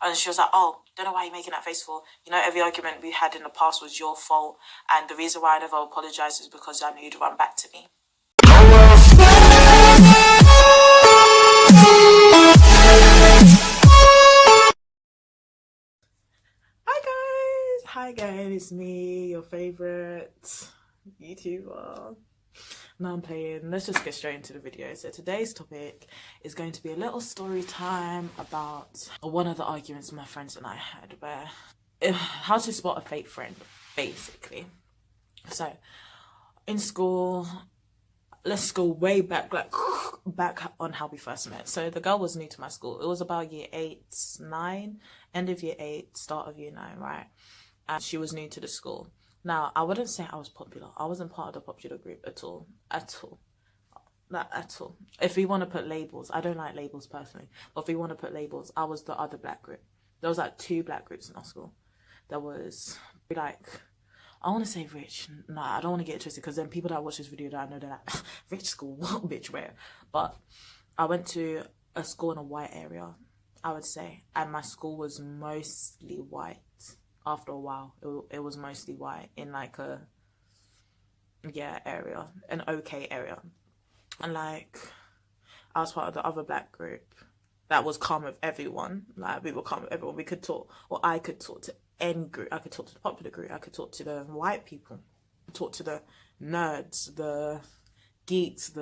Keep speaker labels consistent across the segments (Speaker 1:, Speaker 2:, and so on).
Speaker 1: And she was like, oh, don't know why you're making that face for. You know, every argument we had in the past was your fault. And the reason why I never apologized is because I knew you'd run back to me. Hi guys, it's me, your favorite YouTuber. Now I'm playing. Let's just get straight into the video. So today's topic is going to be a little story time about one of the arguments my friends and I had, where how to spot a fake friend, basically. So in school, let's go way back, like back on how we first met. So the girl was new to my school. It was about year 8, 9, end of year 8, start of year 9, right? And she was new to the school. Now, I wouldn't say I was popular. I wasn't part of the popular group at all. Not at all. If we want to put labels, I don't like labels personally, but if we want to put labels, I was the other black group. There was like 2 black groups in our school. There was like, I want to say rich. No, I don't want to get it twisted, because then people that watch this video, that I know they're like, rich school, what bitch where? But I went to a school in a white area, I would say, and my school was mostly white. After a while, it was mostly white in like a, area, an okay area. And like, I was part of the other black group that was calm with everyone. Like, we were calm with everyone. We could talk, or I could talk to any group. I could talk to the popular group. I could talk to the white people, talk to the nerds, the geeks,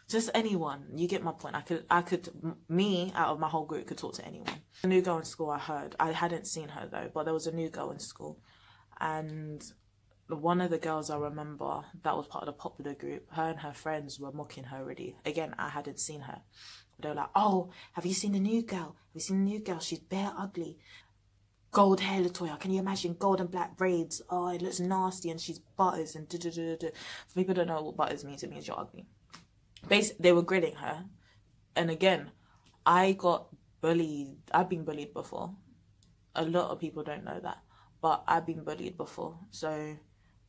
Speaker 1: just anyone. You get my point. Me, out of my whole group, could talk to anyone. The new girl in school, I hadn't seen her though, but there was a new girl in school. And one of the girls I remember that was part of the popular group, her and her friends were mocking her already. Again, I hadn't seen her. They were like, oh, have you seen the new girl? Have you seen the new girl? She's bare ugly. Gold hair, Latoya. Can you imagine gold and black braids? Oh, it looks nasty, and she's butters and da-da-da-da-da. For people who don't know what butters means, it means you're ugly. Basically, they were grilling her. And again, I got bullied. I've been bullied before. A lot of people don't know that, but I've been bullied before. So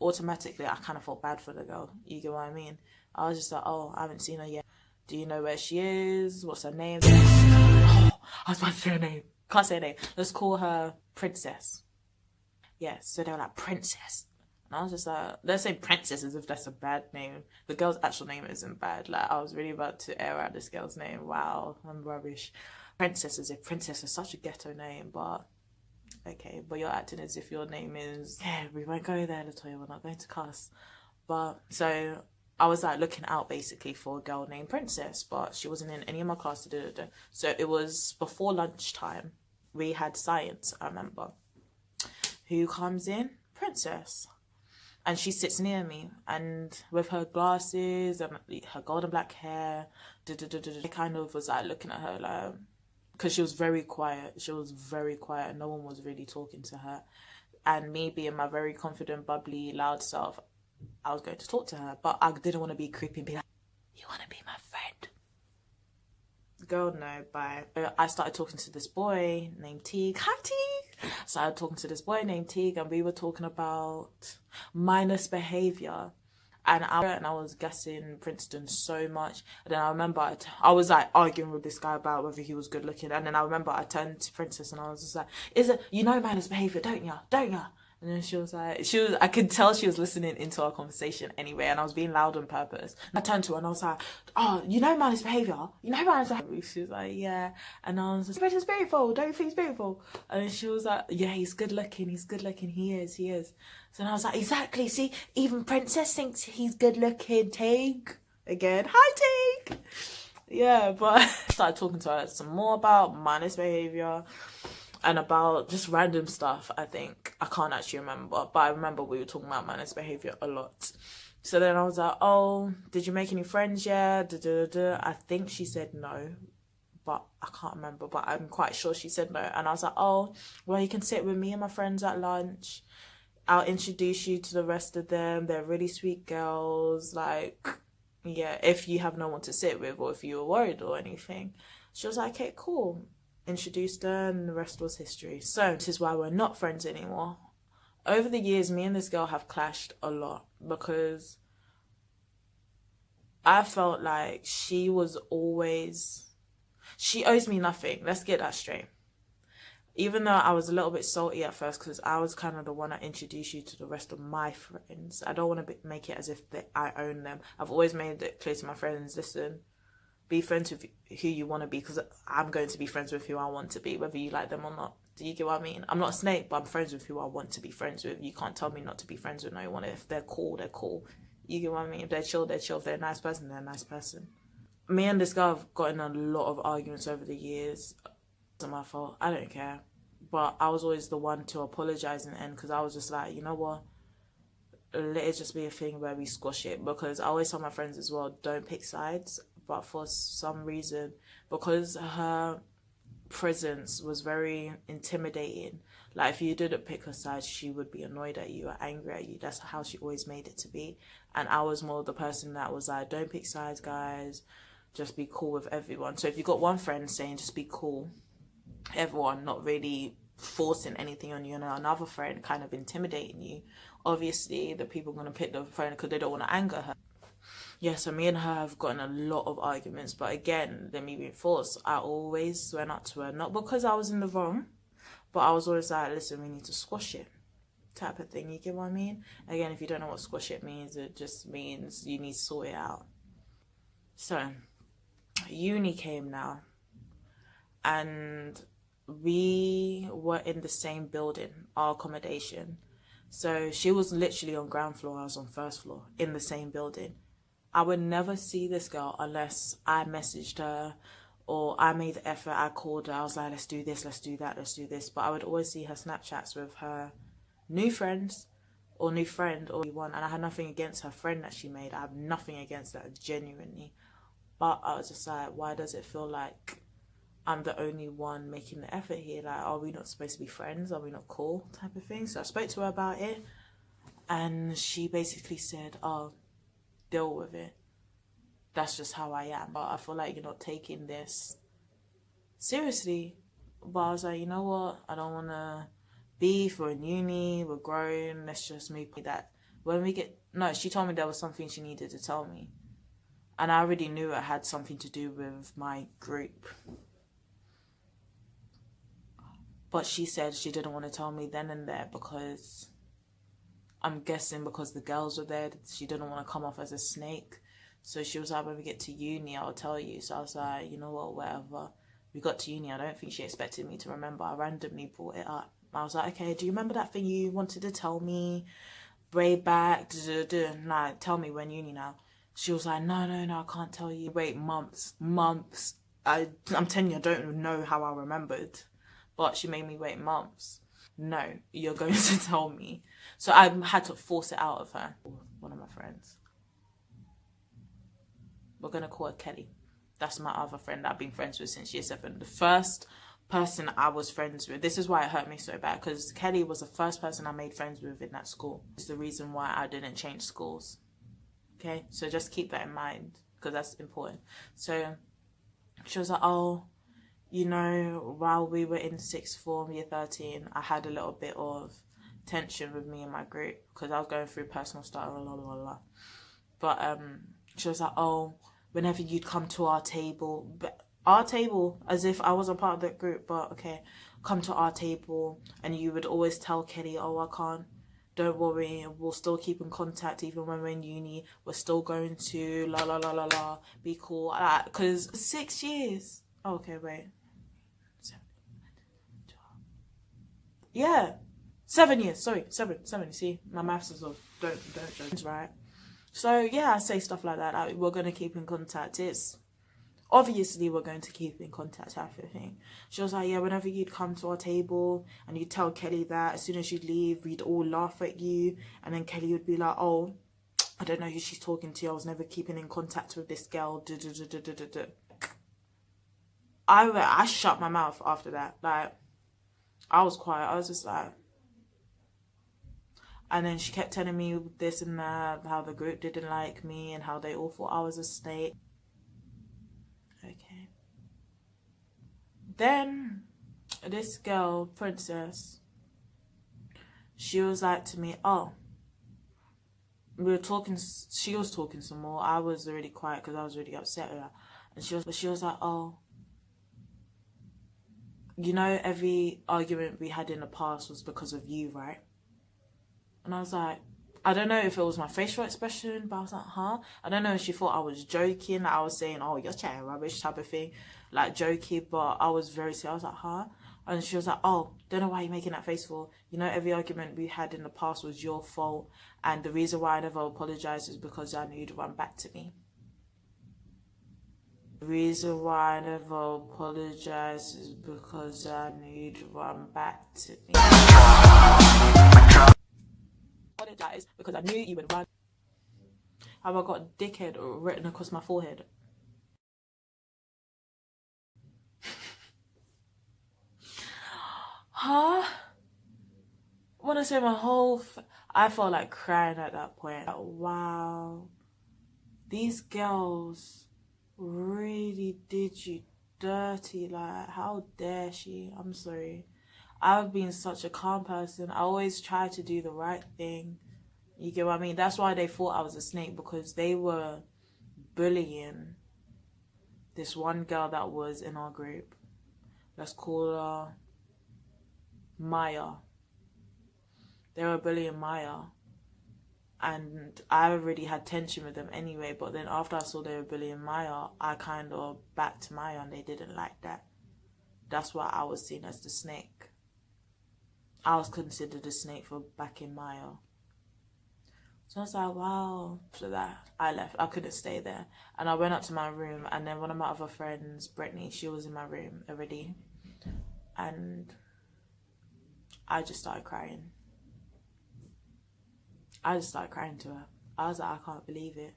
Speaker 1: automatically, I kind of felt bad for the girl. You get what I mean? I was just like, oh, I haven't seen her yet. Do you know where she is? What's her name? Oh, I was about to say her name. Can't say her name. Let's call her Princess. Yeah, so they were like, Princess. And I was just like, let's say Princess as if that's a bad name. The girl's actual name isn't bad. Like, I was really about to air out this girl's name. Wow, I'm rubbish. Princess, as if Princess is such a ghetto name, but okay. But you're acting as if your name is, yeah, we won't go there, Latoya, we're not going to cuss. But, so I was like looking out basically for a girl named Princess, but she wasn't in any of my classes. So it was before lunchtime. We had science, I remember. Who comes in? Princess. And she sits near me, and with her glasses and her golden black hair, I kind of was like looking at her like, because she was very quiet. She was very quiet. No one was really talking to her. And me being my very confident, bubbly, loud self, I was going to talk to her, but I didn't want to be creepy and be like, you want to be my friend? Girl, no, bye. I started talking to this boy named Teague. Hi, Teague! Started talking to this boy named Teague, and we were talking about mindless behaviour. And I was gassing Princeton so much. And then I remember I was like arguing with this guy about whether he was good looking. And then I remember I turned to Princess and I was just like, you know mindless behaviour, don't ya? Don't ya? And then she was like, I could tell she was listening into our conversation anyway, and I was being loud on purpose. And I turned to her and I was like, oh, you know mindless behaviour? You know mindless behaviour? She was like, yeah. And I was like, Princess beautiful, don't you think he's beautiful? And then she was like, yeah, he's good looking, he is. So then I was like, exactly, see, even Princess thinks he's good looking, Teague. Again, hi Teague. Yeah, but I started talking to her some more about mindless behaviour. And about just random stuff, I think. I can't actually remember, but I remember we were talking about mindless behaviour a lot. So then I was like, oh, did you make any friends yet? I think she said no, but I can't remember, but I'm quite sure she said no. And I was like, oh, well, you can sit with me and my friends at lunch. I'll introduce you to the rest of them. They're really sweet girls. Like, yeah, if you have no one to sit with or if you were worried or anything. She was like, okay, cool. Introduced her, and the rest was history. So this is why we're not friends anymore. Over the years, me and this girl have clashed a lot because I felt like she owes me nothing. Let's get that straight. Even though I was a little bit salty at first because I was kind of the one that introduced you to the rest of my friends. I don't want to make it as if I own them. I've always made it clear to my friends, listen, be friends with who you want to be, because I'm going to be friends with who I want to be, whether you like them or not. Do you get what I mean? I'm not a snake, but I'm friends with who I want to be friends with. You can't tell me not to be friends with no one. If they're cool, they're cool. You get what I mean? If they're chill, they're chill. If they're a nice person, they're a nice person. Me and this guy have gotten a lot of arguments over the years. It's not my fault. I don't care. But I was always the one to apologise in the end, because I was just like, you know what? Let it just be a thing where we squash it. Because I always tell my friends as well, don't pick sides. But for some reason, because her presence was very intimidating, like if you didn't pick her side, she would be annoyed at you or angry at you. That's how she always made it to be. And I was more the person that was like, don't pick sides, guys, just be cool with everyone. So if you got one friend saying just be cool, everyone, not really forcing anything on you, and another friend kind of intimidating you, obviously the people are going to pick the friend because they don't want to anger her. Yeah, so me and her have gotten a lot of arguments, but again, let me reinforce, I always went up to her, not because I was in the wrong, but I was always like, listen, we need to squash it, type of thing, you get what I mean? Again, if you don't know what squash it means, it just means you need to sort it out. So, uni came now, and we were in the same building, our accommodation. So she was literally on ground floor, I was on first floor, in the same building. I would never see this girl unless I messaged her or I made the effort, I called her, I was like, let's do this, let's do that, let's do this. But I would always see her Snapchats with her new friends or new friend or one, and I had nothing against her friend that she made. I have nothing against that, genuinely. But I was just like, why does it feel like I'm the only one making the effort here? Like, are we not supposed to be friends? Are we not cool? Type of thing. So I spoke to her about it, and she basically said, oh, deal with it. That's just how I am. But I feel like you're not taking this seriously. But I was like, you know what? I don't want to beef. We're in uni. We're grown. Let's just move that. When we get... No, she told me there was something she needed to tell me. And I already knew it had something to do with my group. But she said she didn't want to tell me then and there because... I'm guessing because the girls were there, she didn't want to come off as a snake. So she was like, when we get to uni, I'll tell you. So I was like, you know what, whatever. We got to uni, I don't think she expected me to remember. I randomly brought it up. I was like, okay, do you remember that thing you wanted to tell me way back? Like, tell me when uni now. She was like, no, I can't tell you. Wait, months. I'm telling you, I don't know how I remembered. But she made me wait months. No, you're going to tell me. So I had to force it out of her. One of my friends. We're going to call her Kelly. That's my other friend that I've been friends with since year 7. The first person I was friends with. This is why it hurt me so bad. Because Kelly was the first person I made friends with in that school. It's the reason why I didn't change schools. Okay? So just keep that in mind. Because that's important. So she was like, oh... You know, while we were in 6th form, year 13, I had a little bit of tension with me and my group because I was going through personal stuff, But she was like, oh, whenever you'd come to our table, as if I was a part of that group, but okay, come to our table, and you would always tell Kelly, oh, I can't, don't worry, we'll still keep in contact even when we're in uni, we're still going to be cool, because 6 years. Oh, okay, wait. 7 years. Sorry, seven. See, my maths is off. Don't judge. Right. So yeah, I say stuff like that. Like, we're gonna keep in contact. It's obviously we're going to keep in contact, type of thing. She was like, yeah, whenever you'd come to our table and you'd tell Kelly that, as soon as you'd leave, we'd all laugh at you, and then Kelly would be like, oh, I don't know who she's talking to. I was never keeping in contact with this girl. I shut my mouth after that. Like, I was quiet. I was just like... And then she kept telling me this and that, how the group didn't like me and how they all thought I was a snake. Okay. Then, this girl, Princess, she was like to me, oh, we were talking, she was talking some more. I was already quiet because I was really upset with her. And she was like, oh, you know, every argument we had in the past was because of you, right? And I was like, I don't know if it was my facial expression, but I was like, huh? I don't know if she thought I was joking, like I was saying, oh, you're chatting rubbish type of thing, like joking, but I was very serious. I was like, huh? And she was like, oh, don't know why you're making that face for. You know, every argument we had in the past was your fault. And the reason why I never apologized is because I knew you'd run back to me. The reason why I never apologized is because I knew you'd run back to me. Apologize because I knew you would run. Have I got dickhead written across my forehead? Huh? I want to say my whole... I felt like crying at that point. Like, wow. These girls really did you dirty. Like, how dare she? I'm sorry. I've been such a calm person. I always try to do the right thing. You get what I mean? That's why they thought I was a snake, because they were bullying this one girl that was in our group. Let's call her Maya. They were bullying Maya. And I already had tension with them anyway, but then after I saw they were bullying Maya, I kind of backed Maya and they didn't like that. That's why I was seen as the snake. I was considered a snake for backing Maya. So I was like, wow. So that I left. I couldn't stay there. And I went up to my room, and then one of my other friends, Brittany, she was in my room already. And I just started crying. I just started crying to her. I was like, I can't believe it.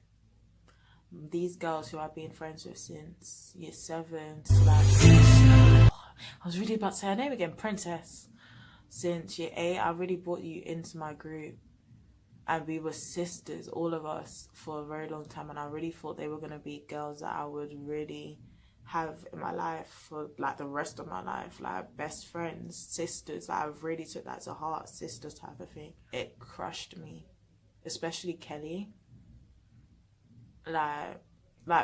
Speaker 1: These girls who I've been friends with since year 7, I was really about to say her name again, Princess. Since year 8, I really brought you into my group. And we were sisters, all of us, for a very long time. And I really thought they were going to be girls that I would really have in my life for like the rest of my life. Like best friends, sisters. Like, I really took that to heart, sisters type of thing. It crushed me. Especially Kelly. Like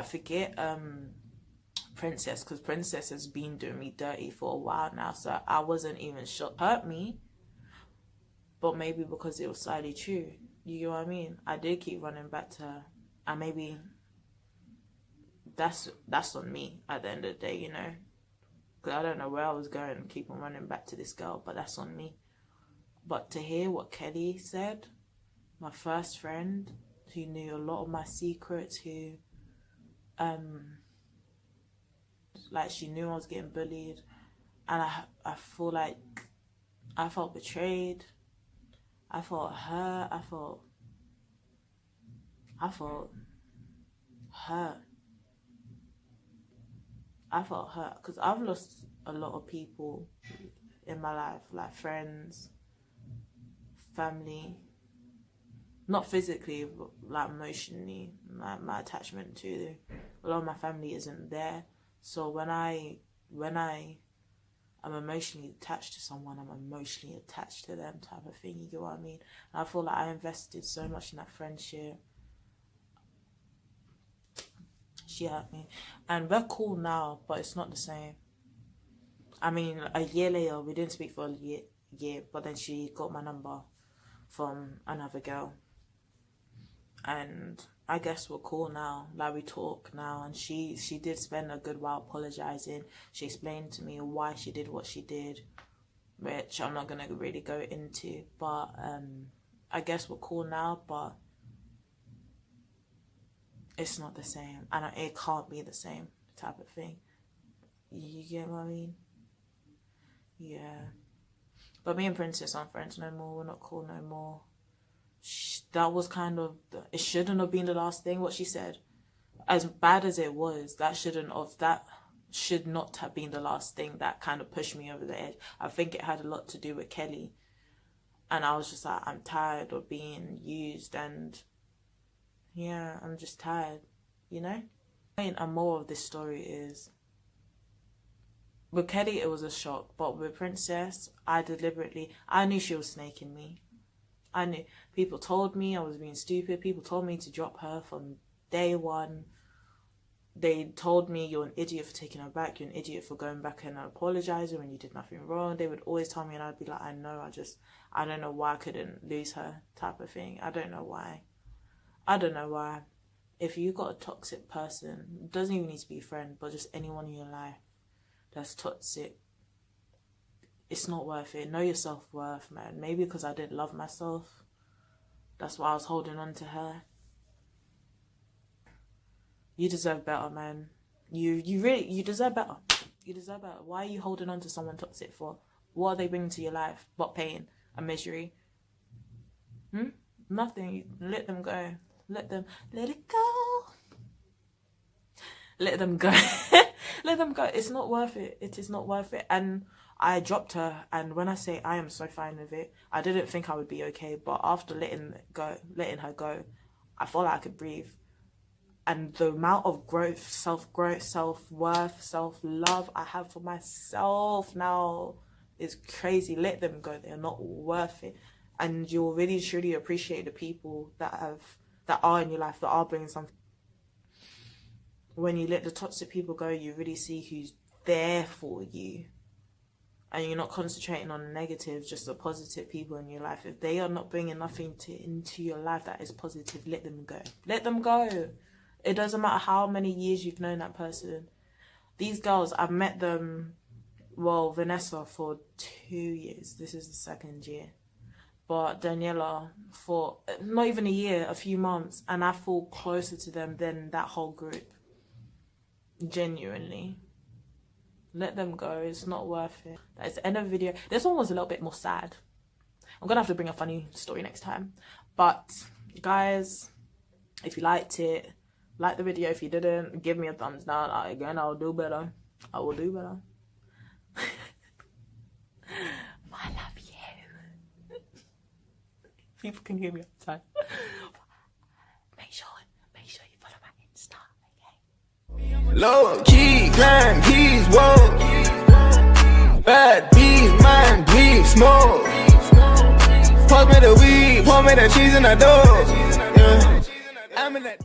Speaker 1: forget Princess, because Princess has been doing me dirty for a while now, so I wasn't even shocked. Hurt me, but maybe because it was slightly true. You get what I mean? I did keep running back to her, and maybe that's on me at the end of the day, you know, because I don't know where I was going and keep on running back to this girl, but that's on me. But to hear what Kelly said, my first friend who knew a lot of my secrets, who like she knew I was getting bullied, and I feel like I felt betrayed, I felt hurt, I felt hurt. I felt hurt because I've lost a lot of people in my life, like friends, family. Not physically, but like emotionally. My attachment to a lot of my family isn't there. So when I am emotionally attached to someone, I'm emotionally attached to them type of thing. You get what I mean? And I feel like I invested so much in that friendship. She hurt me. And we're cool now, but it's not the same. I mean, a year later, we didn't speak for a year, but then she got my number from another girl. And I guess we're cool now. Like, we talk now, and she did spend a good while apologizing. She explained to me why she did what she did, which I'm not gonna really go into. But I guess we're cool now, but it's not the same, and it can't be the same type of thing. You get what I mean? Yeah. But me and Princess aren't friends no more. We're not cool no more. That was kind of, it shouldn't have been the last thing, what she said. As bad as it was, that should not have been the last thing that kind of pushed me over the edge. I think it had a lot to do with Kelly. And I was just like, I'm tired of being used, and yeah, I'm just tired, you know? And more of this story is, with Kelly, it was a shock. But with Princess, I knew she was snaking me. I knew. People told me I was being stupid. People told me to drop her from day one. they told me, you're an idiot for taking her back, you're an idiot for going back and apologizing when you did nothing wrong. They would always tell me, and I'd be like, I know, I don't know why I couldn't lose her, type of thing. I don't know why. If you got a toxic person, it doesn't even need to be a friend, but just anyone in your life that's toxic, it's not worth it. Know your self-worth, man. Maybe because I didn't love myself, that's why I was holding on to her. You deserve better, man. You deserve better. You deserve better. Why are you holding on to someone toxic for? What are they bringing to your life but pain and misery? Nothing. Let them go. Let it go. Let them go. Let them go. It's not worth it. It is not worth it. And I dropped her, and when I say I am so fine with it, I didn't think I would be okay, but after letting her go, I felt like I could breathe. And the amount of growth, self-growth, self-worth, self-love I have for myself now is crazy. Let them go. They're not worth it. And you'll really truly appreciate the people that are in your life, that are bringing something. When you let the toxic people go, you really see who's there for you. And you're not concentrating on the negative, just the positive people in your life. If they are not bringing nothing into your life that is positive, let them go. Let them go. It doesn't matter how many years you've known that person. These girls, I've met them, well, Vanessa for 2 years. This is the 2nd year. But Daniela for not even a year, a few months. And I feel closer to them than that whole group. Genuinely. Let them go. It's not worth it. That's the end of the video. This one was a little bit more sad. I'm going to have to bring a funny story next time. But, guys, if you liked it, like the video. If you didn't, give me a thumbs down. Again, I'll do better. I will do better. I love you. People can hear me all the time. Make sure you follow my Insta, okay?
Speaker 2: Low key, grind, keys, whoa. Bad bees, mind, bleed, smoke. Pour me the weed, pour me the cheese in the door. Yeah. I'm in that.